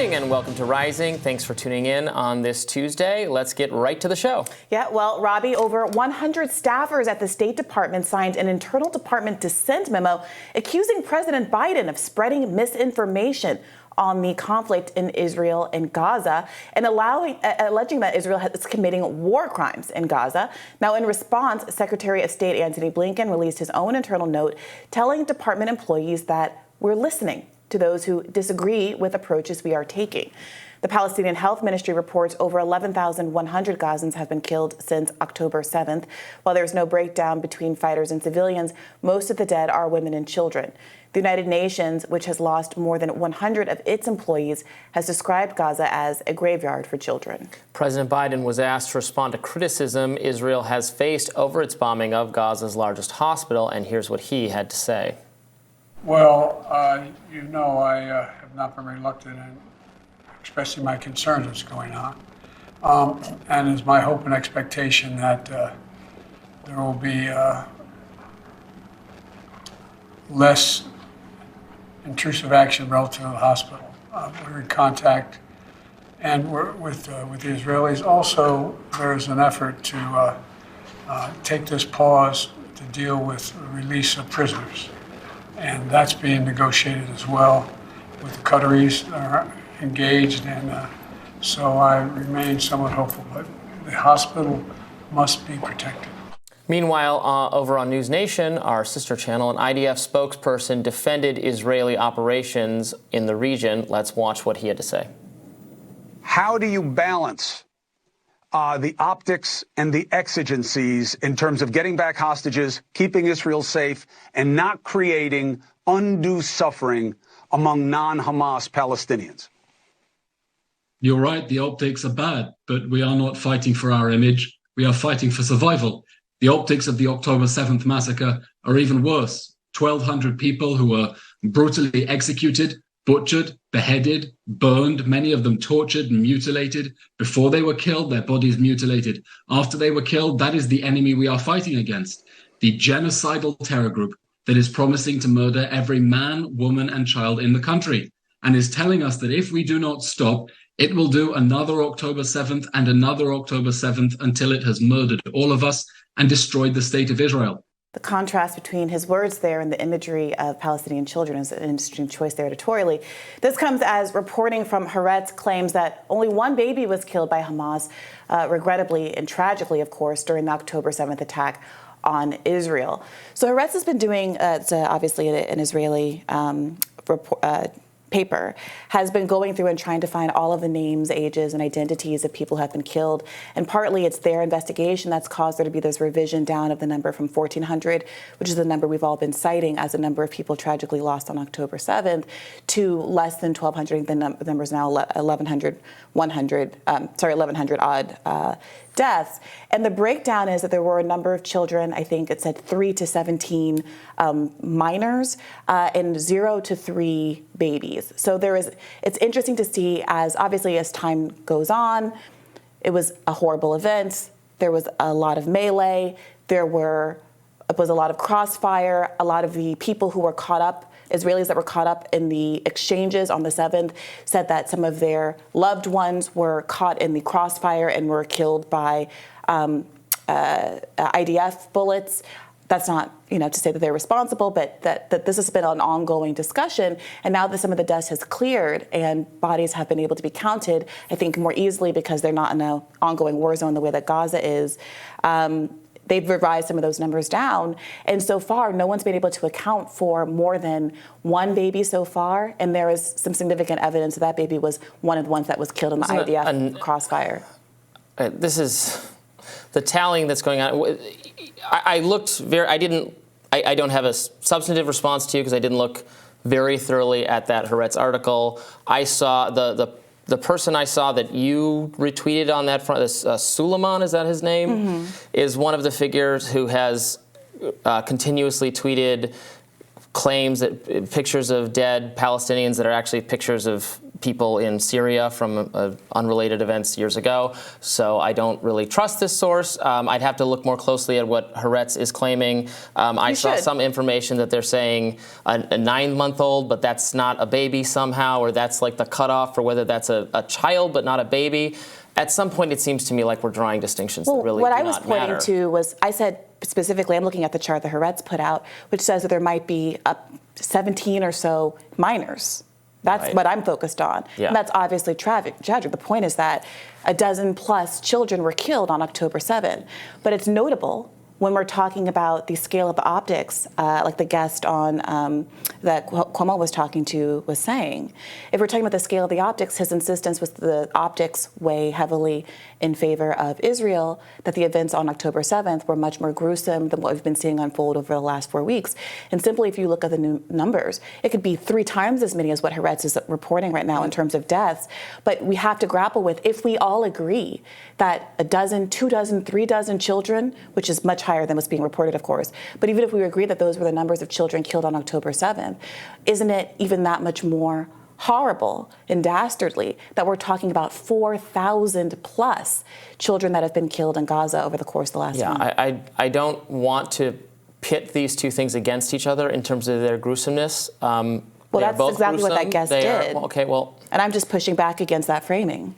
morning and welcome to Rising. Thanks for tuning in on this Tuesday. Let's get right to the show. Yeah, well, Robby, over 100 staffers at the State Department signed an internal department dissent memo accusing President Biden of spreading misinformation on the conflict in Israel and Gaza and alleging that Israel is committing war crimes in Gaza. Now, in response, Secretary of State Antony Blinken released his own internal note telling department employees that we're listening to those who disagree with approaches we are taking. The Palestinian Health Ministry reports over 11,100 Gazans have been killed since October 7th. While there's no breakdown between fighters and civilians, most of the dead are women and children. The United Nations, which has lost more than 100 of its employees, has described Gaza as a graveyard for children. President Biden was asked to respond to criticism Israel has faced over its bombing of Gaza's largest hospital, and here's what he had to say. Well, I have not been reluctant in expressing my concerns what's going on. And it's my hope and expectation that there will be less intrusive action relative to the hospital. We're in contact and we're with the Israelis. Also, there's an effort to take this pause to deal with the release of prisoners. And that's being negotiated as well with the Qataris that are engaged. And so I remain somewhat hopeful, but the hospital must be protected. Meanwhile, over on News Nation, our sister channel, an IDF spokesperson defended Israeli operations in the region. Let's watch what he had to say. How do you balance the optics and the exigencies in terms of getting back hostages, keeping Israel safe, and not creating undue suffering among non-Hamas Palestinians? You're right, the optics are bad, but we are not fighting for our image. We are fighting for survival. The optics of the October 7th massacre are even worse. 1,200 people who were brutally executed, butchered, beheaded, burned, many of them tortured and mutilated. Before they were killed, their bodies mutilated. After they were killed, that is the enemy we are fighting against. The genocidal terror group that is promising to murder every man, woman, and child in the country, and is telling us that if we do not stop, it will do another October 7th and another October 7th until it has murdered all of us and destroyed the state of Israel. The contrast between his words there and the imagery of Palestinian children is an interesting choice there editorially. This comes as reporting from Haaretz claims that only one baby was killed by Hamas, regrettably and tragically, of course, during the October 7th attack on Israel. So Haaretz has been doing, it's obviously an Israeli paper, has been going through and trying to find all of the names, ages, and identities of people who have been killed. And partly it's their investigation that's caused there to be this revision down of the number from 1,400, which is the number we've all been citing as a number of people tragically lost on October 7th, to less than 1,200. The number is now 1,100 odd deaths. And the breakdown is that there were a number of children, I think it said 3 to 17 minors, and 0 to 3 babies. So it's interesting to see as time goes on, it was a horrible event. There was a lot of melee. There was a lot of crossfire. A lot of the people who were caught up, Israelis that were caught up in the exchanges on the 7th, said that some of their loved ones were caught in the crossfire and were killed by IDF bullets. That's not, to say that they're responsible, but that this has been an ongoing discussion. And now that some of the dust has cleared and bodies have been able to be counted, I think more easily because they're not in an ongoing war zone the way that Gaza is, they've revised some of those numbers down. And so far, no one's been able to account for more than one baby so far. And there is some significant evidence that baby was one of the ones that was killed in the IDF crossfire. This is the tallying that's going on. I don't have a substantive response to you because I didn't look very thoroughly at that Haaretz article. I saw the person I saw that you retweeted on that front, Suleiman, is that his name? Mm-hmm. Is one of the figures who has continuously tweeted claims that pictures of dead Palestinians that are actually pictures of people in Syria from unrelated events years ago, so I don't really trust this source. I'd have to look more closely at what Haaretz is claiming. I saw some information that they're saying a 9-month-old, but that's not a baby somehow, or that's like the cutoff for whether that's a child but not a baby. At some point, it seems to me like we're drawing distinctions that really do not matter. What I was pointing to was, I said specifically, I'm looking at the chart that Haaretz put out, which says that there might be 17 or so minors. That's what I'm focused on. Yeah. And that's obviously tragic. The point is that a dozen plus children were killed on October 7. But it's notable when we're talking about the scale of the optics, like the guest on that Cuomo was talking to was saying, if we're talking about the scale of the optics, his insistence was the optics weigh heavily in favor of Israel, that the events on October 7th were much more gruesome than what we've been seeing unfold over the last 4 weeks. And simply, if you look at the new numbers, it could be 3 times as many as what Haaretz is reporting right now in terms of deaths. But we have to grapple with, if we all agree that a dozen, 2 dozen, 3 dozen children, which is much higher than what's being reported, of course, but even if we agree that those were the numbers of children killed on October 7th, isn't it even that much more horrible and dastardly that we're talking about 4,000 plus children that have been killed in Gaza over the course of the last month? I don't want to pit these two things against each other in terms of their gruesomeness. Well, that's exactly what that guest did. And I'm just pushing back against that framing.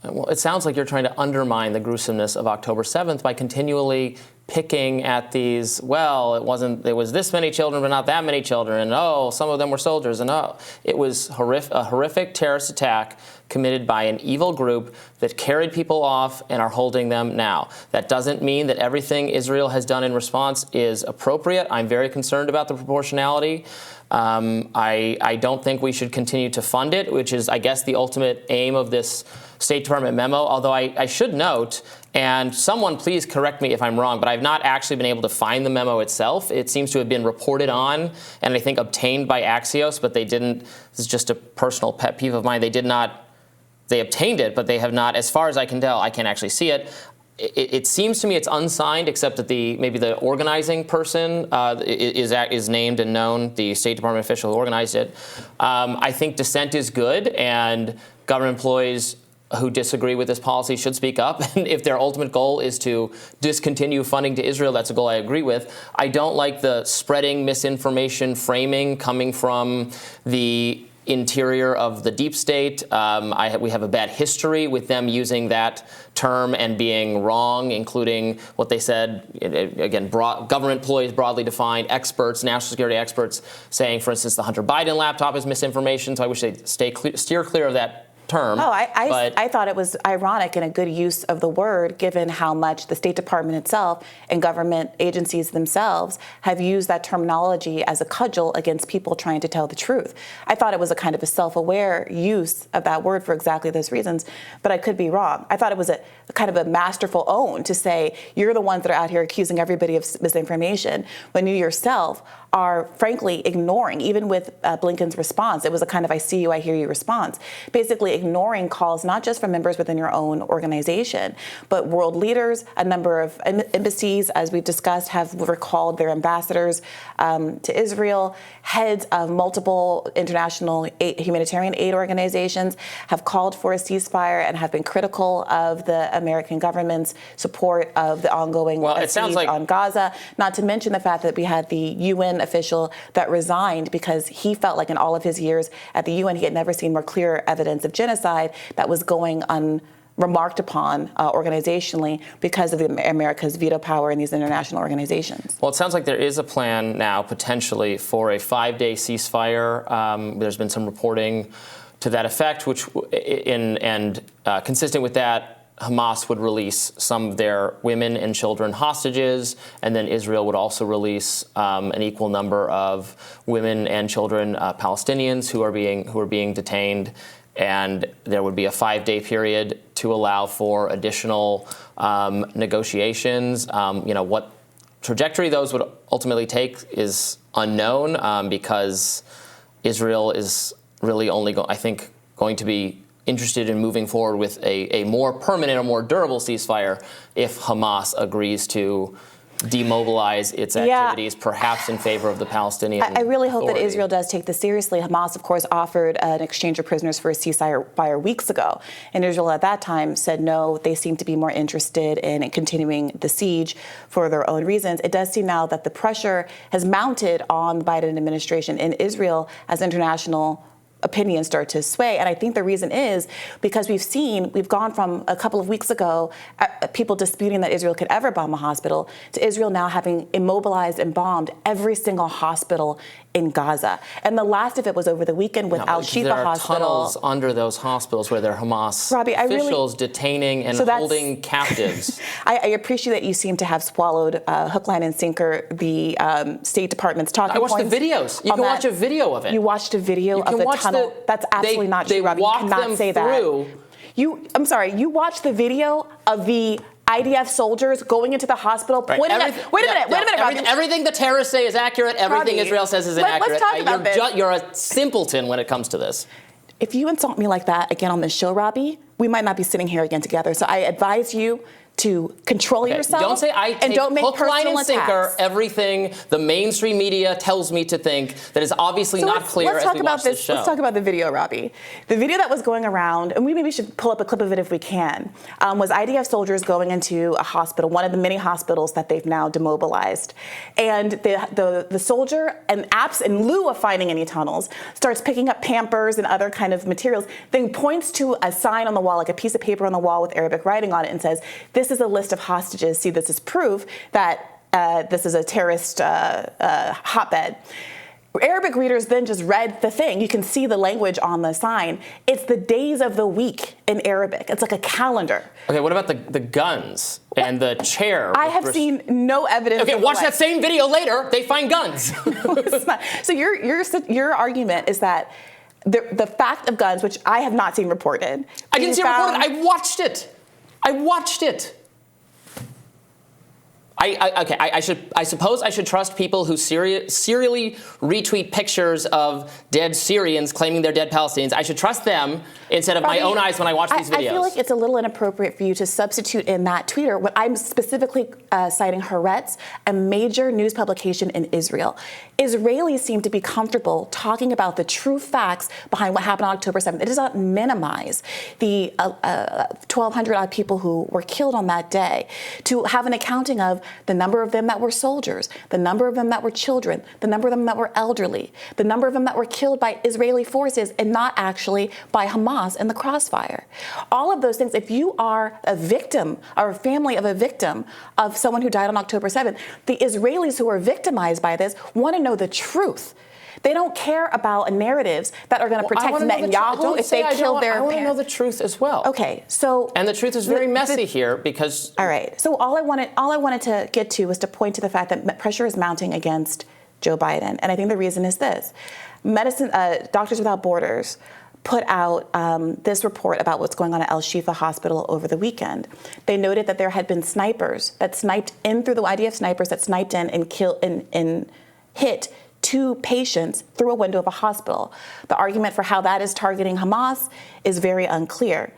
Well, it sounds like you're trying to undermine the gruesomeness of October 7th by continually picking at these, well, there was this many children, but not that many children, and oh, some of them were soldiers, and oh, it was a horrific terrorist attack committed by an evil group that carried people off and are holding them now. That doesn't mean that everything Israel has done in response is appropriate. I'm very concerned about the proportionality. I don't think we should continue to fund it, which is, I guess, the ultimate aim of this State Department memo, although I should note, and someone please correct me if I'm wrong, but I've not actually been able to find the memo itself. It seems to have been reported on and I think obtained by Axios, but they didn't, this is just a personal pet peeve of mine, they obtained it, but they have not, as far as I can tell, I can't actually see it. It seems to me it's unsigned, except that maybe the organizing person is named and known, the State Department official who organized it. I think dissent is good, and government employees who disagree with this policy should speak up. And if their ultimate goal is to discontinue funding to Israel, that's a goal I agree with. I don't like the spreading misinformation framing coming from the interior of the deep state. We have a bad history with them using that term and being wrong, including what they said, again, government employees broadly defined, experts, national security experts, saying, for instance, the Hunter Biden laptop is misinformation. So I wish they'd steer clear of that term. Oh, I thought it was ironic and a good use of the word, given how much the State Department itself and government agencies themselves have used that terminology as a cudgel against people trying to tell the truth. I thought it was a kind of a self-aware use of that word for exactly those reasons, but I could be wrong. I thought it was a kind of a masterful own to say, you're the ones that are out here accusing everybody of misinformation, when you yourself are frankly ignoring, even with Blinken's response. It was a kind of I see you, I hear you response. Basically ignoring calls not just from members within your own organization, but world leaders. A number of embassies, as we've discussed, have recalled their ambassadors to Israel. Heads of multiple international humanitarian aid organizations have called for a ceasefire and have been critical of the American government's support of the ongoing siege on Gaza. Not to mention the fact that we had the UN official that resigned because he felt like in all of his years at the UN, he had never seen more clear evidence of genocide that was going unremarked upon organizationally because of America's veto power in these international organizations. Well, it sounds like there is a plan now potentially for a 5-day ceasefire. There's been some reporting to that effect, which consistent with that, Hamas would release some of their women and children hostages, and then Israel would also release an equal number of women and children Palestinians who are being detained. And there would be a 5-day period to allow for additional negotiations. What trajectory those would ultimately take is unknown because Israel is really only, going to be interested in moving forward with a more permanent or more durable ceasefire if Hamas agrees to demobilize its activities, perhaps in favor of the Palestinian I really hope Authority. that Israel does take this seriously. Hamas, of course, offered an exchange of prisoners for a ceasefire weeks ago. And Israel at that time said no. They seem to be more interested in continuing the siege for their own reasons. It does seem now that the pressure has mounted on the Biden administration in Israel as international opinions start to sway. And I think the reason is because we've gone from a couple of weeks ago, people disputing that Israel could ever bomb a hospital, to Israel now having immobilized and bombed every single hospital in Gaza. And the last of it was over the weekend with al-Shifa Hospital. There are Hospital. tunnels under those hospitals where there are Hamas Robby, officials detaining and holding captives. I appreciate that you seem to have swallowed hook, line, and sinker the State Department's talking points. I watched the videos. You can watch a video of it. You watched a video of the tunnel. That's absolutely not true, Robby. You cannot say that. I'm sorry. You watched the video of the IDF soldiers going into the hospital, pointing at... Wait a minute, Robby. Everything the terrorists say is accurate. Everything Robby, Israel says is inaccurate. Let's talk about this. You're a simpleton when it comes to this. If you insult me like that again on this show, Robby, we might not be sitting here again together. So I advise you to control yourself. Don't say I take don't make hook, line, and sinker attacks. Everything the mainstream media tells me to think that is obviously not clear as we watch this show. Let's talk about the video, Robby. The video that was going around, and we maybe should pull up a clip of it if we can, was IDF soldiers going into a hospital, one of the many hospitals that they've now demobilized. And the soldier, and in lieu of finding any tunnels, starts picking up Pampers and other kind of materials, then points to a sign on the wall, like a piece of paper on the wall with Arabic writing on it, and says, "This is a list of hostages. See, this is proof that this is a terrorist hotbed." Arabic readers then just read the thing. You can see the language on the sign. It's the days of the week in Arabic. It's like a calendar. Okay, what about the guns and the chair? I have seen no evidence. Okay, watch that same video later. They find guns. No, it's not. So your argument is that the fact of guns, which I have not seen reported. I didn't see it reported. I watched it. I suppose I should trust people who serially retweet pictures of dead Syrians claiming they're dead Palestinians. I should trust them instead of my own eyes when I watch these videos. I feel like it's a little inappropriate for you to substitute in that tweeter. What I'm specifically citing Haaretz, a major news publication in Israel. Israelis seem to be comfortable talking about the true facts behind what happened on October 7th. It does not minimize the 1,200 odd people who were killed on that day. To have an accounting of the number of them that were soldiers, the number of them that were children, the number of them that were elderly, the number of them that were killed by Israeli forces and not actually by Hamas in the crossfire. All of those things, if you are a victim or a family of a victim of someone who died on October 7th, the Israelis who are victimized by this want to know the truth. They don't care about narratives that are going to protect Netanyahu if they kill their parents. I want to know the truth as well. Okay, so and the truth is very messy here because. All right. So all I wanted to get to was to point to the fact that pressure is mounting against Joe Biden, and I think the reason is this: Doctors Without Borders put out this report about what's going on at al-Shifa Hospital over the weekend. They noted that there had been snipers that sniped in through the IDF snipers that sniped in and killed and hit 2 patients through a window of a hospital. The argument for how that is targeting Hamas is very unclear.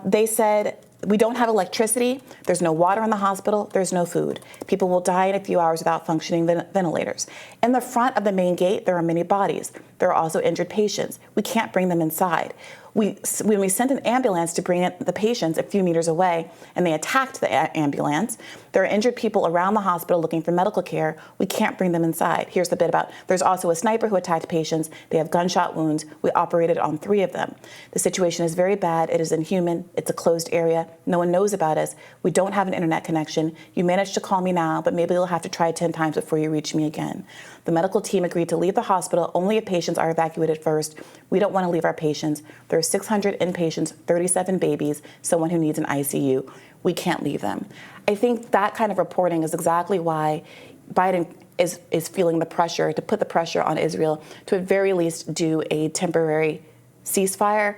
They said, we don't have electricity, there's no water in the hospital, there's no food. People will die in a few hours without functioning ventilators. In the front of the main gate, there are many bodies. There are also injured patients. We can't bring them inside. When we sent an ambulance to bring the patients a few meters away and they attacked the ambulance, there are injured people around the hospital looking for medical care. We can't bring them inside. Here's the bit about, there's also a sniper who attacked patients. They have gunshot wounds. We operated on 3 of them. The situation is very bad. It is inhuman. It's a closed area. No one knows about us. We don't have an internet connection. You managed to call me now, but maybe you'll have to try 10 times before you reach me again. The medical team agreed to leave the hospital only if patients are evacuated first. We don't want to leave our patients. There are 600 inpatients, 37 babies, someone who needs an ICU. We can't leave them. I think that kind of reporting is exactly why Biden is feeling the pressure to put the pressure on Israel to at very least do a temporary ceasefire.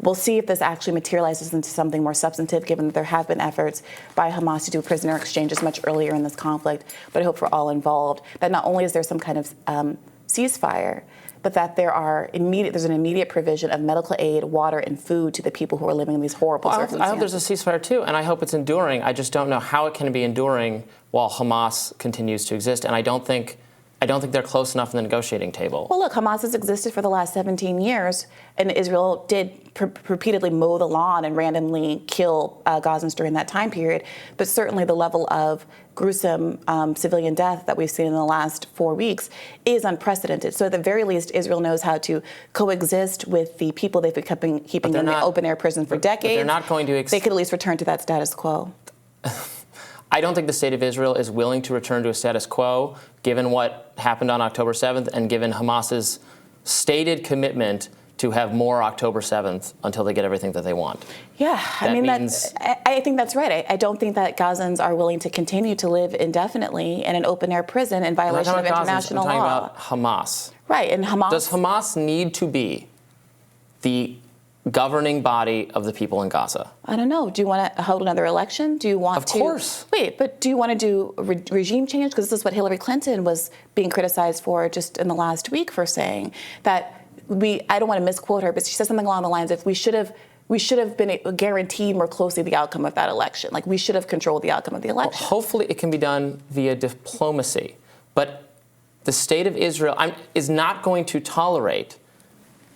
We'll see if this actually materializes into something more substantive, given that there have been efforts by Hamas to do prisoner exchanges much earlier in this conflict. But I hope for all involved that not only is there some kind of ceasefire, but that there's an immediate provision of medical aid, water, and food to the people who are living in these horrible circumstances. I hope there's a ceasefire too, and I hope it's enduring. I just don't know how it can be enduring while Hamas continues to exist, and I don't think they're close enough in the negotiating table. Well, look, Hamas has existed for the last 17 years, and Israel did repeatedly mow the lawn and randomly kill Gazans during that time period. But certainly the level of gruesome civilian death that we've seen in the last 4 weeks is unprecedented. So at the very least, Israel knows how to coexist with the people they've been keeping in the open-air prison for decades. They're not going to... They could at least return to that status quo. I don't think the state of Israel is willing to return to a status quo, given what happened on October 7th and given Hamas's stated commitment to have more October 7th until they get everything that they want. Yeah, I think that's right. I don't think that Gazans are willing to continue to live indefinitely in an open-air prison in violation of international law. I'm talking about Hamas. Right, and Hamas... Does Hamas need to be the governing body of the people in Gaza? I don't know. Do you want to hold another election? Do you want to... Of course. Wait, but do you want to do regime change? Because this is what Hillary Clinton was being criticized for just in the last week for saying that I don't want to misquote her, but she said something along the lines of we should have been guaranteed more closely the outcome of that election. Like we should have controlled the outcome of the election. Well, hopefully it can be done via diplomacy. But the state of Israel is not going to tolerate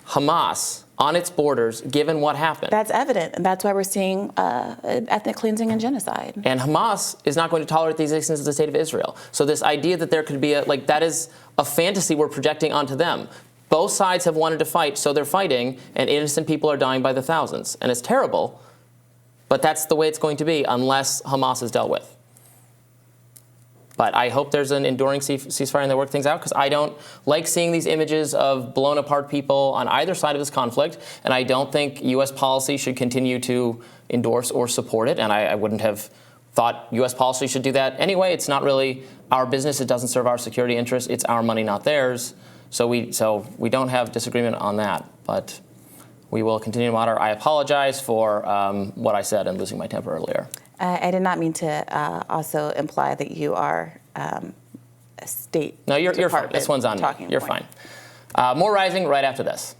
Hamas on its borders, given what happened. That's evident, and that's why we're seeing ethnic cleansing and genocide. And Hamas is not going to tolerate the existence of the state of Israel. So this idea that there could be that is a fantasy we're projecting onto them. Both sides have wanted to fight, so they're fighting, and innocent people are dying by the thousands. And it's terrible, but that's the way it's going to be unless Hamas is dealt with. But I hope there's an enduring ceasefire and they work things out, because I don't like seeing these images of blown apart people on either side of this conflict, and I don't think U.S. policy should continue to endorse or support it, and I wouldn't have thought U.S. policy should do that anyway. It's not really our business. It doesn't serve our security interests. It's our money, not theirs. So we don't have disagreement on that, but we will continue to monitor. I apologize for what I said and losing my temper earlier. I did not mean to also imply that you are a state. No, you're fine. This one's on me. You're fine. More Rising right after this.